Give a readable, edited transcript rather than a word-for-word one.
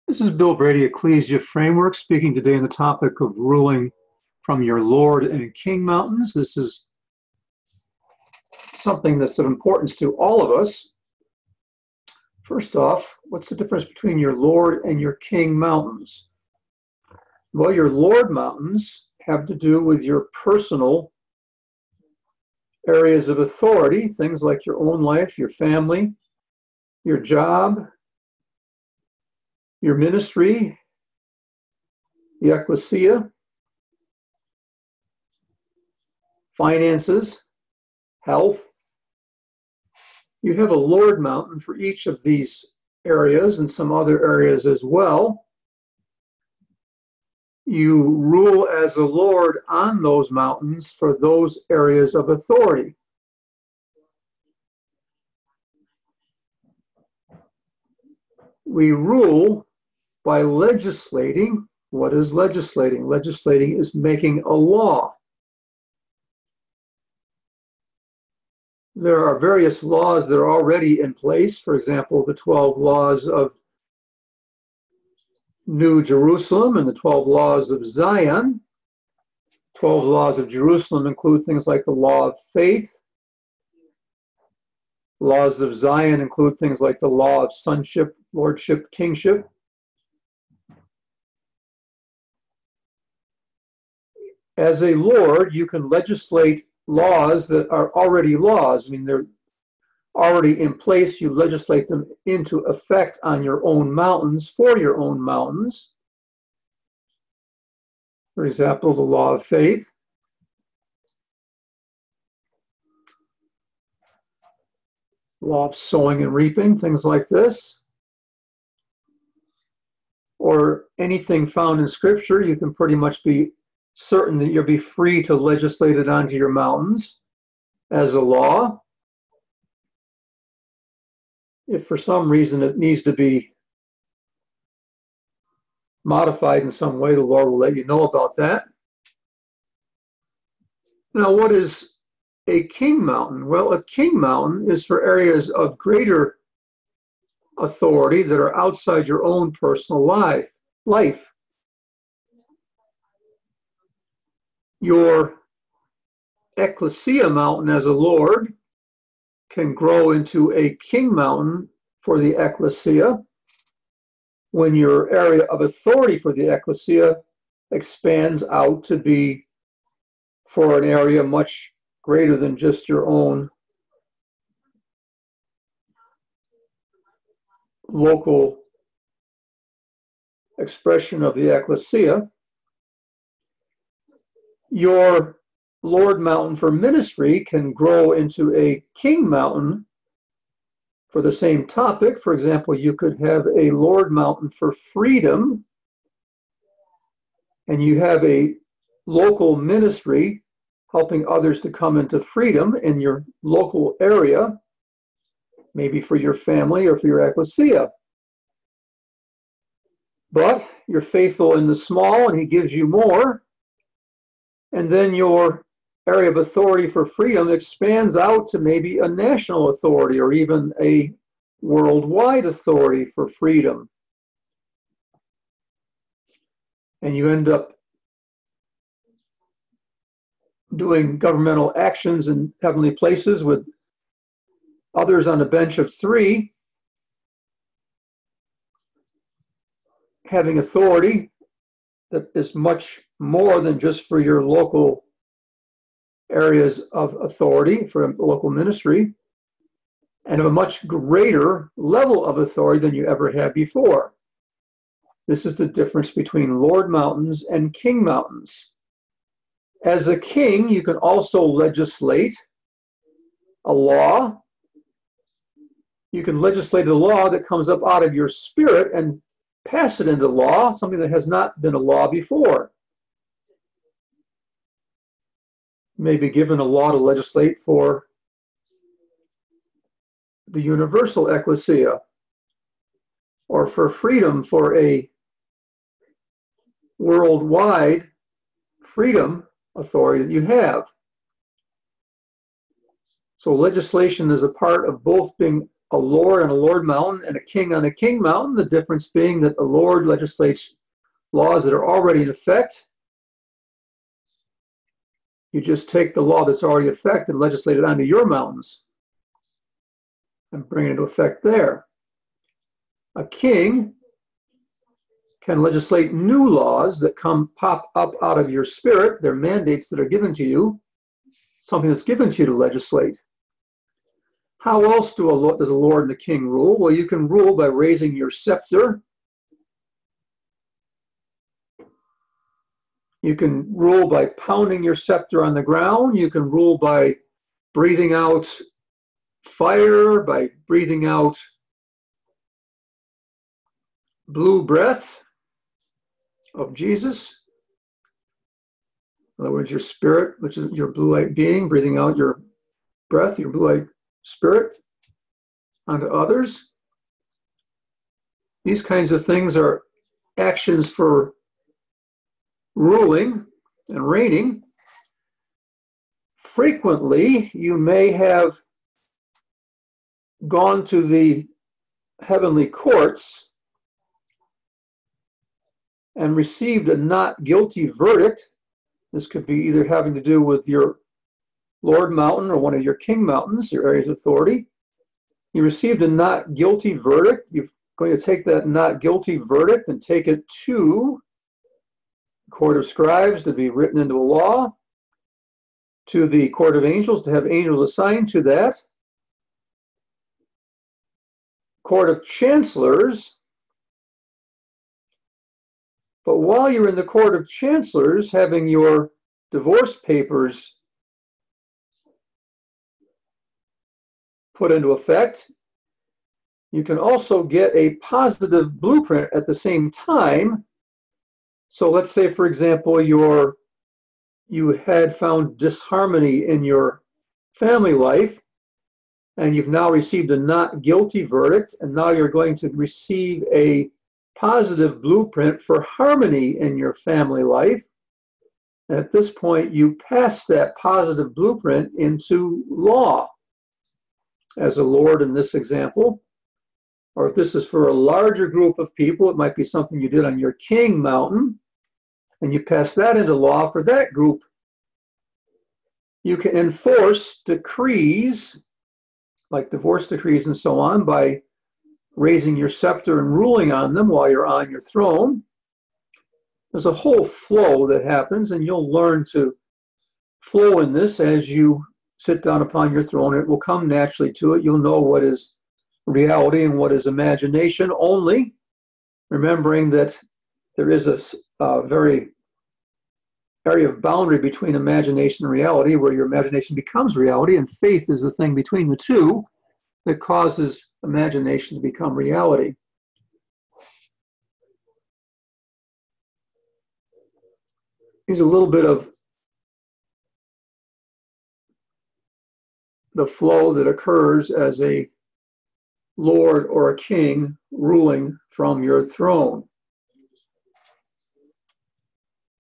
This is Bill Brady, Ecclesia Framework, speaking today on the topic of ruling from your Lord and King mountains. This is something that's of importance to all of us. First off, what's the difference between your Lord and your King mountains? Well, your Lord mountains have to do with your personal areas of authority, things like your own life, your family, your job, your ministry, the ecclesia, finances, health. You have a Lord mountain for each of these areas and some other areas as well. You rule as a Lord on those mountains for those areas of authority. We rule by legislating. What is legislating? Legislating is making a law. There are various laws that are already in place. For example, the 12 laws of New Jerusalem and the 12 laws of Zion. 12 laws of Jerusalem include things like the law of faith. Laws of Zion include things like the law of sonship, lordship, kingship. As a Lord, you can legislate laws that are already laws. I mean, they're already in place. You legislate them into effect on your own mountains, for your own mountains. For example, the law of faith. Law of sowing and reaping, things like this. Or anything found in Scripture, you can pretty much be certain that you'll be free to legislate it onto your mountains as a law. If for some reason it needs to be modified in some way, the Lord will let you know about that. Now, what is a king mountain? Well, a king mountain is for areas of greater authority that are outside your own personal life. Your ecclesia mountain as a Lord can grow into a king mountain for the ecclesia when your area of authority for the ecclesia expands out to be for an area much greater than just your own local expression of the ecclesia. Your Lord mountain for ministry can grow into a king mountain for the same topic. For example, you could have a Lord mountain for freedom, and you have a local ministry helping others to come into freedom in your local area, maybe for your family or for your ecclesia. But you're faithful in the small, and He gives you more. And then your area of authority for freedom expands out to maybe a national authority or even a worldwide authority for freedom. And you end up doing governmental actions in heavenly places with others on a bench of three, having authority that is much more than just for your local areas of authority, for local ministry, and of a much greater level of authority than you ever had before. This is the difference between Lord mountains and king mountains. As a king, you can also legislate a law. You can legislate a law that comes up out of your spirit and pass it into law, something that has not been a law before. You may be given a law to legislate for the universal ecclesia, or for freedom, for a worldwide freedom authority that you have. So legislation is a part of both being a lord on a lord mountain and a king on a king mountain, the difference being that the lord legislates laws that are already in effect. You just take the law that's already in effect and legislate it onto your mountains and bring it into effect there. A king can legislate new laws that pop up out of your spirit. They're mandates that are given to you, something that's given to you to legislate. How else does a lord and a king rule? Well, you can rule by raising your scepter. You can rule by pounding your scepter on the ground. You can rule by breathing out fire, by breathing out blue breath of Jesus. In other words, your spirit, which is your blue light being, breathing out your breath, your blue light spirit onto others. These kinds of things are actions for ruling and reigning. Frequently, you may have gone to the heavenly courts and received a not guilty verdict. This could be either having to do with your Lord Mountain or one of your King Mountains, your areas of authority. You received a not guilty verdict. You're going to take that not guilty verdict and take it to the court of scribes to be written into a law, to the court of angels to have angels assigned to that, court of chancellors. But while you're in the court of chancellors having your divorce papers put into effect, you can also get a positive blueprint at the same time. So let's say, for example, you had found disharmony in your family life, and you've now received a not guilty verdict, and now you're going to receive a positive blueprint for harmony in your family life. And at this point, you pass that positive blueprint into law as a lord in this example. Or if this is for a larger group of people, it might be something you did on your King Mountain, and you pass that into law for that group. You can enforce decrees, like divorce decrees and so on, by raising your scepter and ruling on them while you're on your throne. There's a whole flow that happens, and you'll learn to flow in this as you sit down upon your throne. It will come naturally to it. You'll know what is reality and what is imagination only, remembering that there is a very area of boundary between imagination and reality, where your imagination becomes reality, and faith is the thing between the two that causes imagination to become reality. Here's a little bit of the flow that occurs as a lord or a king ruling from your throne.